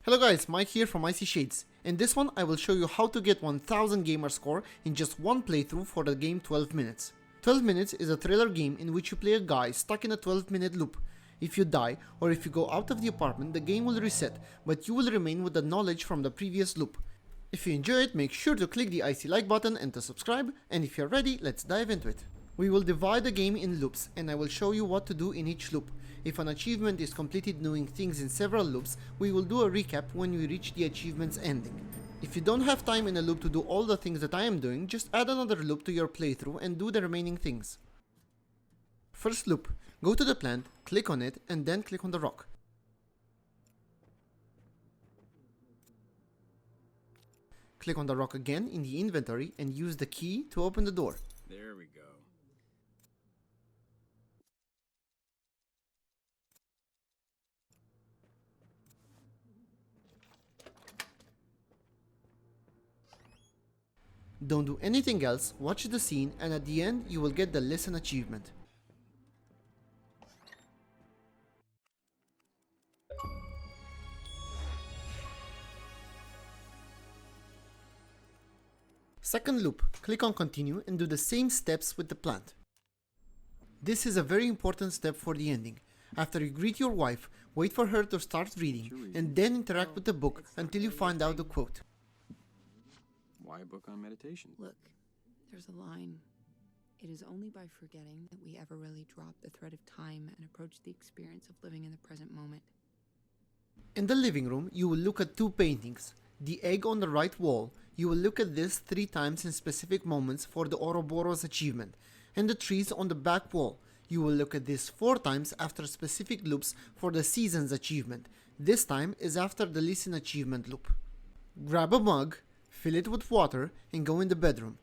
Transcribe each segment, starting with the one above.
Hello guys, Mike here from Icy Shades. In this one I will show you how to get 1000 gamer score in just one playthrough for the game 12 minutes. 12 minutes is a thriller game in which you play a guy stuck in a 12-minute loop. If you die or if you go out of the apartment, the game will reset, but you will remain with the knowledge from the previous loop. If you enjoy it, make sure to click the icy like button and to subscribe, and if you're ready, let's dive into it. We will divide the game in loops and I will show you what to do in each loop. If an achievement is completed doing things in several loops, we will do a recap when we reach the achievement's ending. If you don't have time in a loop to do all the things that I am doing, just add another loop to your playthrough and do the remaining things. First loop, go to the plant, click on it and then click on the rock. Click on the rock again in the inventory and use the key to open the door. There we go. Don't do anything else, watch the scene, and at the end you will get the listen achievement. Second loop, click on continue and do the same steps with the plant. This is a very important step for the ending. After you greet your wife, wait for her to start reading and then interact with the book until you find out the quote. Why a book on meditation? Look, there's a line. It is only by forgetting that we ever really drop the thread of time and approach the experience of living in the present moment. In the living room, you will look at two paintings. The egg on the right wall, you will look at this 3 times in specific moments for the Ouroboros achievement. And the trees on the back wall, you will look at this 4 times after specific loops for the seasons achievement. This time is after the listen achievement loop. Grab a mug, fill it with water and go in the bedroom.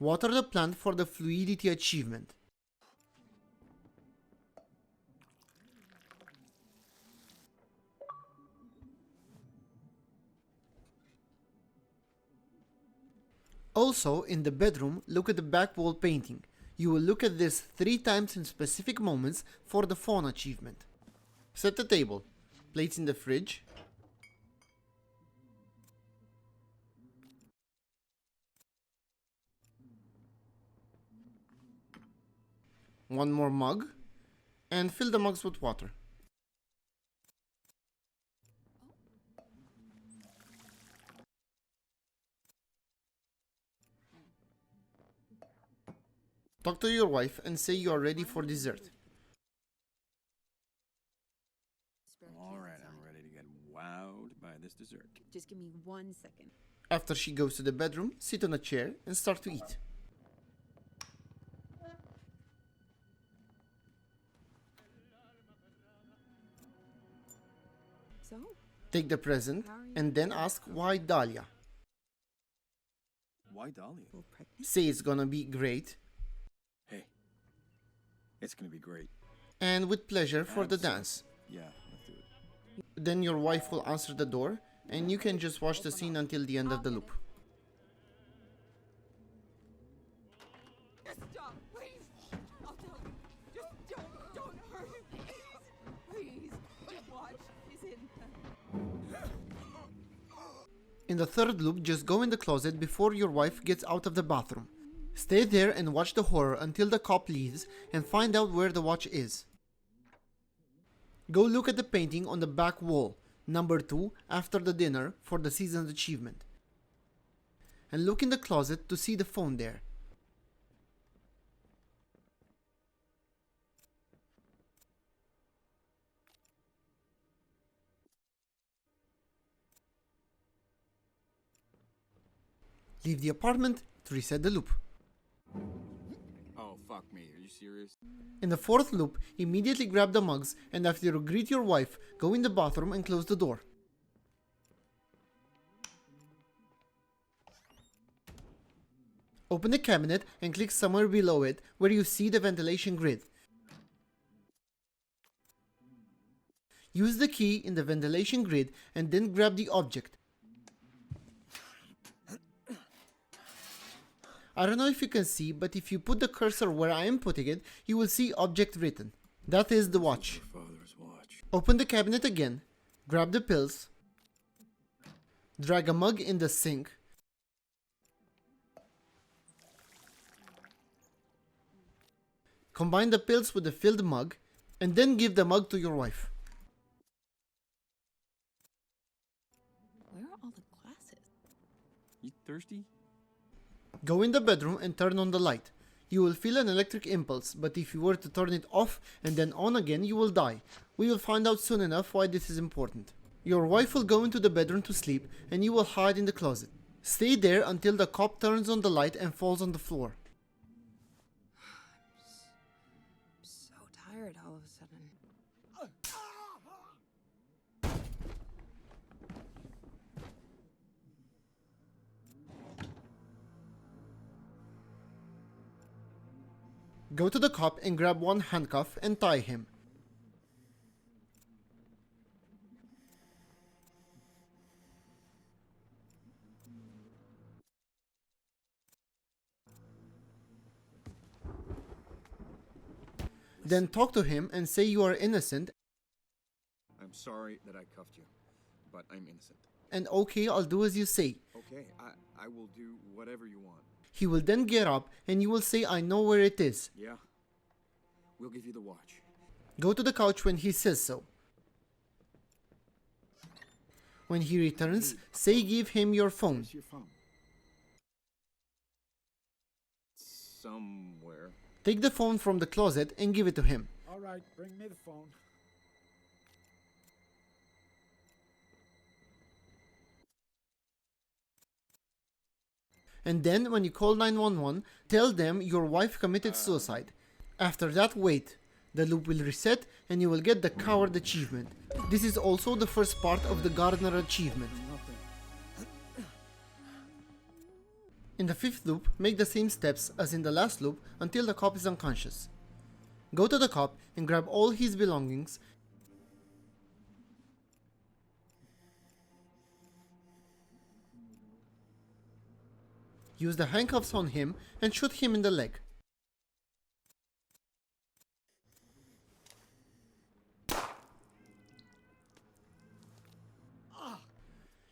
Water the plant for the Fluidity achievement. Also, in the bedroom, look at the back wall painting. You will look at this 3 times in specific moments for the Faun achievement. Set the table, plates in the fridge, one more mug, and fill the mugs with water. Talk to your wife and say you are ready for dessert. Alright, I'm ready to get wowed by this dessert. Just give me 1 second. After she goes to the bedroom, sit on a chair and start to eat. So, Take the present and then ask why Dahlia. Why Dahlia? we're pregnant. Say it's gonna be great Hey, it's gonna be great. and with pleasure for the dance. Yeah, let's do it. Then your wife will answer the door and you can just watch the scene until the end of the loop. Stop, please. I'll tell you. Just don't hurt him. Please. Just watch. He's in. In the third loop, just go in the closet before your wife gets out of the bathroom. Stay there and watch the horror until the cop leaves and find out where the watch is. Go look at the painting on the back wall, number 2, after the dinner for the season's achievement. And look in the closet to see the phone there. Leave the apartment to reset the loop. Oh, fuck me. Are you serious? In the fourth loop, immediately grab the mugs and after you greet your wife, go in the bathroom and close the door. Open the cabinet and click somewhere below it where you see the ventilation grid. Use the key in the ventilation grid and then grab the object. I don't know if you can see, but if you put the cursor where I am putting it, you will see object written. That is the watch. Your father's watch. Open the cabinet again, grab the pills, drag a mug in the sink, combine the pills with the filled mug, and then give the mug to your wife. Where are all the glasses? You thirsty? Go in the bedroom and turn on the light. You will feel an electric impulse, but if you were to turn it off and then on again, you will die. We will find out soon enough why this is important. Your wife will go into the bedroom to sleep and you will hide in the closet. Stay there until the cop turns on the light and falls on the floor. I'm so tired all of a sudden. Go to the cop and grab one handcuff and tie him. Then talk to him and say you are innocent I'm sorry that I cuffed you, but I'm innocent. and okay, I'll do as you say. Okay, I will do whatever you want. He will then get up and you will say I know where it is. Yeah? We'll give you the watch. Go to the couch when he says so. When he returns, say give him your phone. Where's your phone? Somewhere. Take the phone from the closet and give it to him. All right, bring me the phone. And then when you call 911, tell them your wife committed suicide. After that, wait. The loop will reset and you will get the coward achievement. This is also the first part of the gardener achievement. In the fifth loop, make the same steps as in the last loop until the cop is unconscious. Go to the cop and grab all his belongings. Use the handcuffs on him and shoot him in the leg.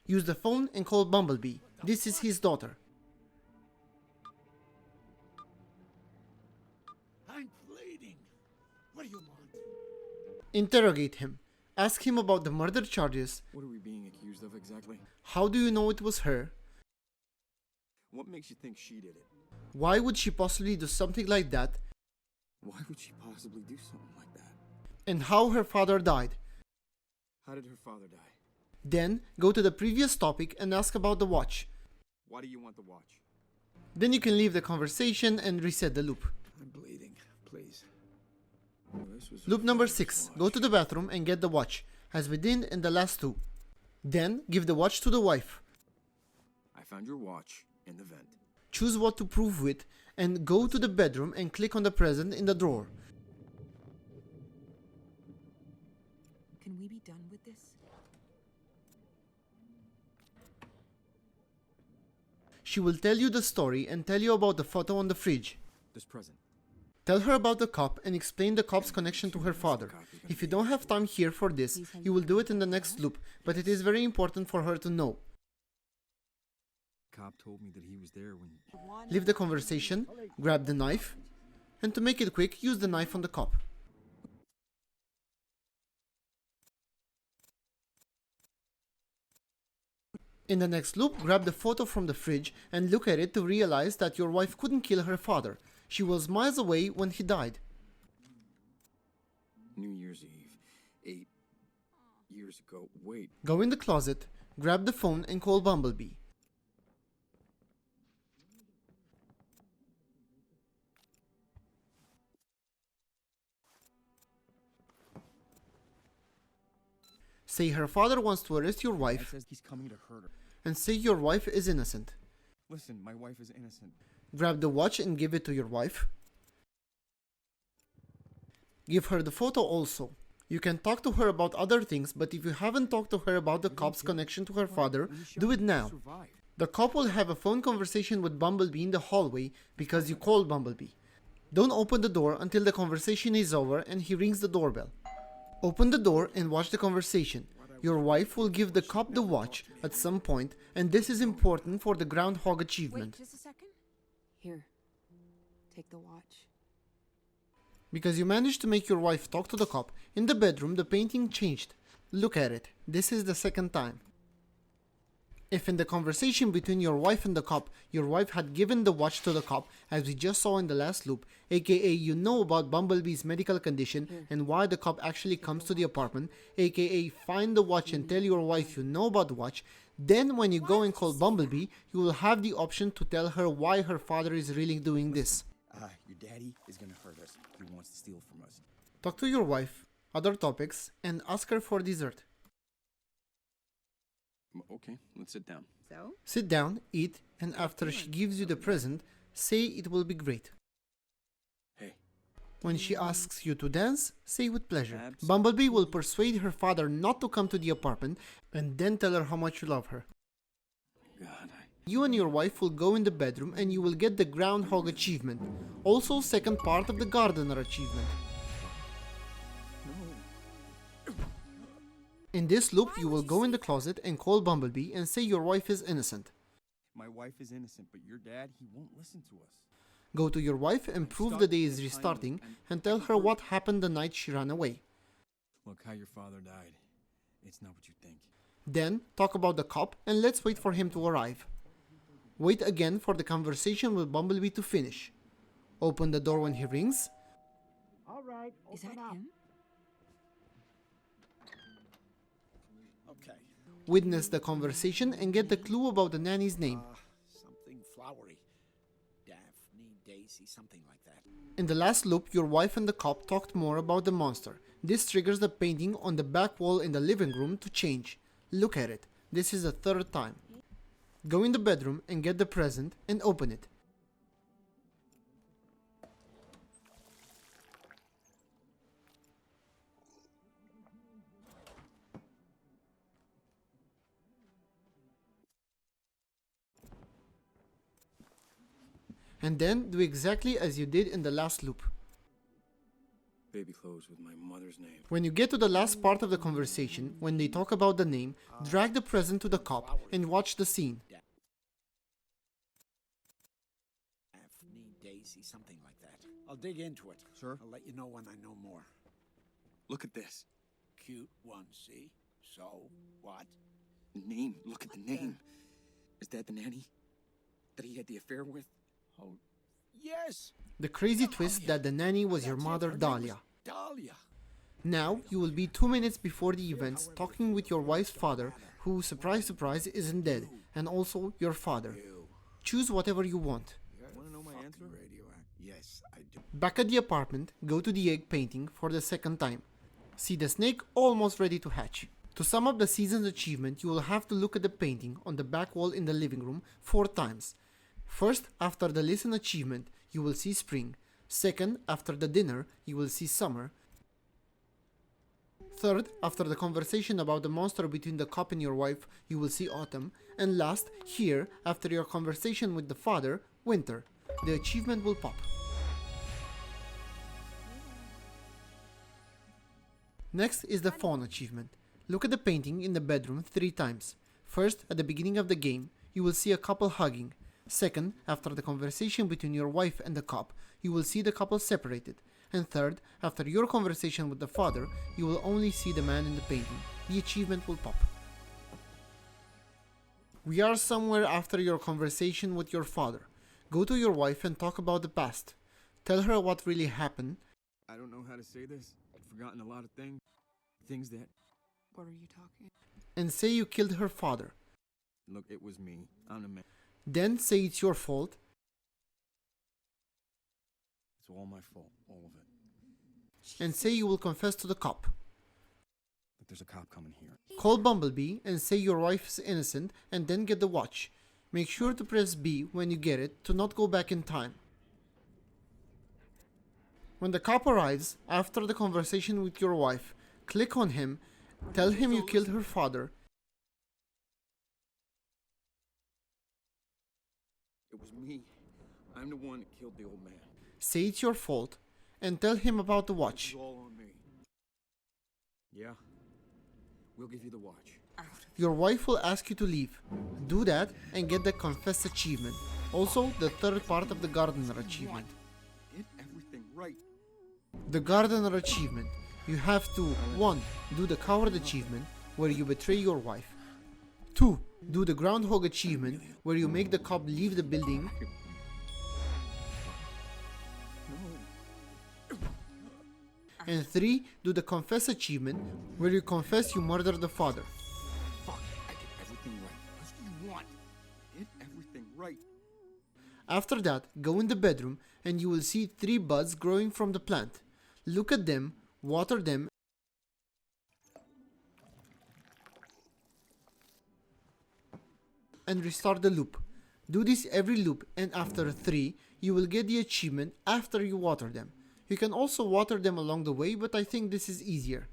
Use the phone and call Bumblebee. This is his daughter. I'm bleeding. What do you want? Interrogate him. Ask him about the murder charges. What are we being accused of exactly? How do you know it was her? What makes you think she did it? Why would she possibly do something like that? Why would she possibly do something like that? And how her father died. How did her father die? Then go to the previous topic and ask about the watch. Why do you want the watch? Then you can leave the conversation and reset the loop. I'm bleeding. Please. Well, this was her Loop number father's 6. watch. Go to the bathroom and get the watch, as we did in the last two. Then give the watch to the wife. I found your watch in the vent. Choose what to prove with and go to the bedroom and click on the present in the drawer. Can we be done with this? She will tell you the story and tell you about the photo on the fridge. This present. Tell her about the cop and explain the cop's connection to her father. If you don't have time here for this, you will do it in the next loop, but it is very important for her to know. Cop told me that he was there when... Leave the conversation, grab the knife, and to make it quick, use the knife on the cop. In the next loop, grab the photo from the fridge and look at it to realize that your wife couldn't kill her father. She was miles away when he died. New Year's Eve. 8 years ago. Wait. Go in the closet, grab the phone and call Bumblebee. Say her father wants to arrest your Dad wife says he's coming to hurt her. and say your wife is innocent. Listen, my wife is innocent. Grab the watch and give it to your wife. Give her the photo also. You can talk to her about other things, but if you haven't talked to her about the cop's connection to her father, do it now. The cop will have a phone conversation with Bumblebee in the hallway because you called Bumblebee. Don't open the door until the conversation is over and he rings the doorbell. Open the door and watch the conversation. Your wife will give the cop the watch at some point, and this is important for the Groundhog achievement. Wait just a second. Here. Take the watch. Because you managed to make your wife talk to the cop, in the bedroom the painting changed. Look at it. This is the second time. If in the conversation between your wife and the cop, your wife had given the watch to the cop, as we just saw in the last loop, aka you know about Bumblebee's medical condition and why the cop actually comes to the apartment, aka find the watch and tell your wife you know about the watch, then when you go and call Bumblebee, you will have the option to tell her why her father is really doing this. Your daddy is gonna hurt us. He wants to steal from us. Talk to your wife, other topics, and ask her for dessert. Okay, let's sit down. So? Sit down, eat, and after she gives you the present, say it will be great. Hey. When she asks you to dance, say with pleasure. Absolutely. Bumblebee will persuade her father not to come to the apartment and then tell her how much you love her. God, You and your wife will go in the bedroom and you will get the Groundhog achievement. Also second part of the Gardener achievement. In this loop, you will go in the closet and call Bumblebee and say your wife is innocent. My wife is innocent, but your dad, he won't listen to us. Go to your wife and prove the day is restarting and tell her what happened the night she ran away. Look how your father died. It's not what you think. Then, talk about the cop and let's wait for him to arrive. Wait again for the conversation with Bumblebee to finish. Open the door when he rings. All right, Is that open up. him? Okay. Witness the conversation and get the clue about the nanny's name. Something flowery. Daphne, Daisy, something like that. In the last loop, your wife and the cop talked more about the monster. This triggers the painting on the back wall in the living room to change. Look at it. This is the third time. Go in the bedroom and get the present and open it. And then do exactly as you did in the last loop. Baby clothes with my mother's name. When you get to the last part of the conversation, when they talk about the name, drag the present to the cop and watch the scene. Daphne, Daisy, something like that. I'll dig into it. Sure. I'll let you know when I know more. Look at this. Cute one, see? So, what? Name. Look at the name. Is that the nanny that he had the affair with? Oh, yes! The crazy twist that the nanny was your mother, Dahlia. Dahlia. Now, you will be 2 minutes before the events talking with your wife's father, who, surprise surprise, isn't dead, and also your father. Choose whatever you want. Want to know my answer? Radioactive. Yes, I do. Back at the apartment, go to the egg painting for the second time. See the snake almost ready to hatch. To sum up the season's achievement, you will have to look at the painting on the back wall in the living room 4 times. First, after the listen achievement, you will see spring. Second, after the dinner, you will see summer. Third, after the conversation about the monster between the cop and your wife, you will see autumn. And last, here, after your conversation with the father, winter. The achievement will pop. Next is the Faun achievement. Look at the painting in the bedroom 3 times. First, at the beginning of the game, you will see a couple hugging. Second, after the conversation between your wife and the cop, you will see the couple separated. And third, after your conversation with the father, you will only see the man in the painting. The achievement will pop. We are somewhere after your conversation with your father. Go to your wife and talk about the past. Tell her what really happened. I don't know how to say this. I've forgotten a lot of things. Things that... What are you talking? And say you killed her father. Look, it was me. I'm the man. Then say it's your fault. It's all my fault. All of it. And say you will confess to the cop. Look, there's a cop coming here. Call Bumblebee and say your wife is innocent and then get the watch. Make sure to press B when you get it to not go back in time. When the cop arrives, after the conversation with your wife, click on him, tell him you killed her father, It was me. I'm the one that killed the old man. Say it's your fault and tell him about the watch. It's all on me. Yeah. We'll give you the watch. Your wife will ask you to leave. Do that and get the Confess achievement. Also, the third part of the Gardener achievement. Get everything right. The Gardener achievement. You have to 1. Do the Coward achievement, where you betray your wife. 2. Do the Groundhog achievement, where you make the cop leave the building. And 3. Do the Confess achievement, where you confess you murdered the father. Fuck, I get everything right. What do you want? Get everything right. After that, go in the bedroom and you will see 3 buds growing from the plant. Look at them, water them, and restart the loop. Do this every loop, and after 3, you will get the achievement after you water them. You can also water them along the way, but I think this is easier.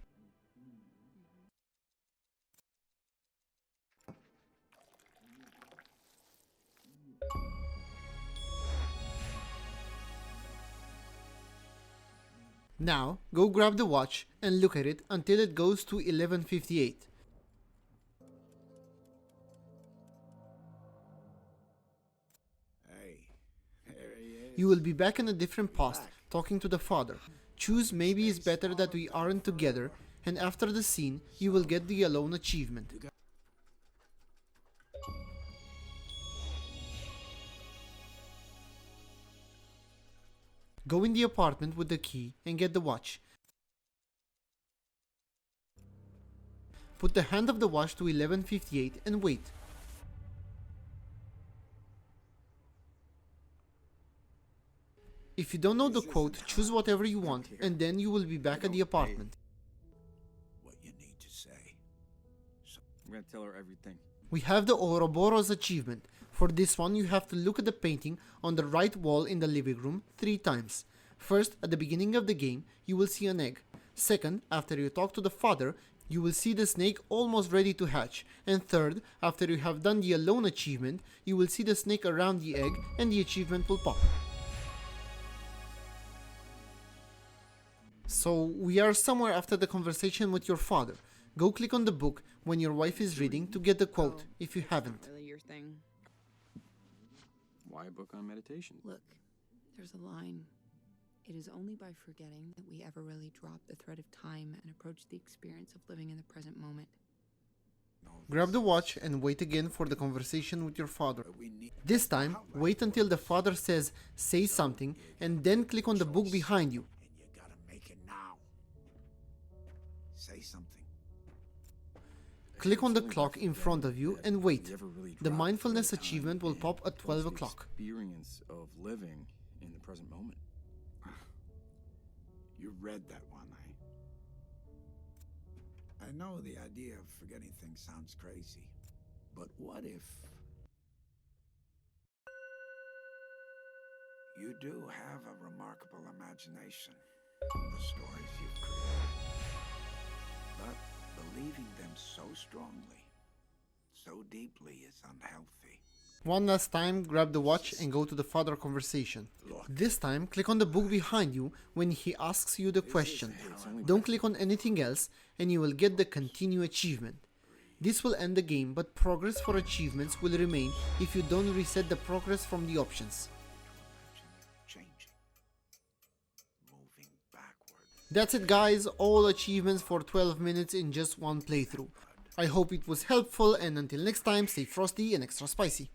Now, go grab the watch and look at it until it goes to 11:58. Hey, there he is. You will be back in a different past, talking to the father. Choose maybe it's better that we aren't together, and after the scene, you will get the alone achievement. Go in the apartment with the key and get the watch. Put the hand of the watch to 11:58 and wait. If you don't know the quote, choose whatever you want and then you will be back at the apartment. What you need to say. I'm gonna tell her everything. We have the Ouroboros achievement. For this one, you have to look at the painting on the right wall in the living room 3 times. First, at the beginning of the game, you will see an egg. Second, after you talk to the father, you will see the snake almost ready to hatch. And third, after you have done the alone achievement, you will see the snake around the egg and the achievement will pop. So, we are somewhere after the conversation with your father. Go click on the book when your wife is reading to get the quote, if you haven't. Not really your thing. Why a book on meditation? Look, there's a line. It is only by forgetting that we ever really drop the thread of time and approach the experience of living in the present moment. Grab the watch and wait again for the conversation with your father. We need This time, wait until the father says, say something, and then click on the book behind you. and you gotta make it now. Say something. Click on the clock in front of you and wait. Never really The dropped Mindfullness the time achievement will and pop at 12 approach the o'clock. Experience of living in the present moment. You read that one, eh? I know the idea of forgetting things sounds crazy, but what if you do have a remarkable imagination, the stories you've created, but believing them so strongly, so deeply is unhealthy. One last time, grab the watch and go to the father conversation. This time, click on the book behind you when he asks you the question. Don't click on anything else and you will get the continue achievement. This will end the game, but progress for achievements will remain if you don't reset the progress from the options. Changing. Moving backward. That's it guys, all achievements for 12 minutes in just one playthrough. I hope it was helpful and until next time, stay frosty and extra spicy.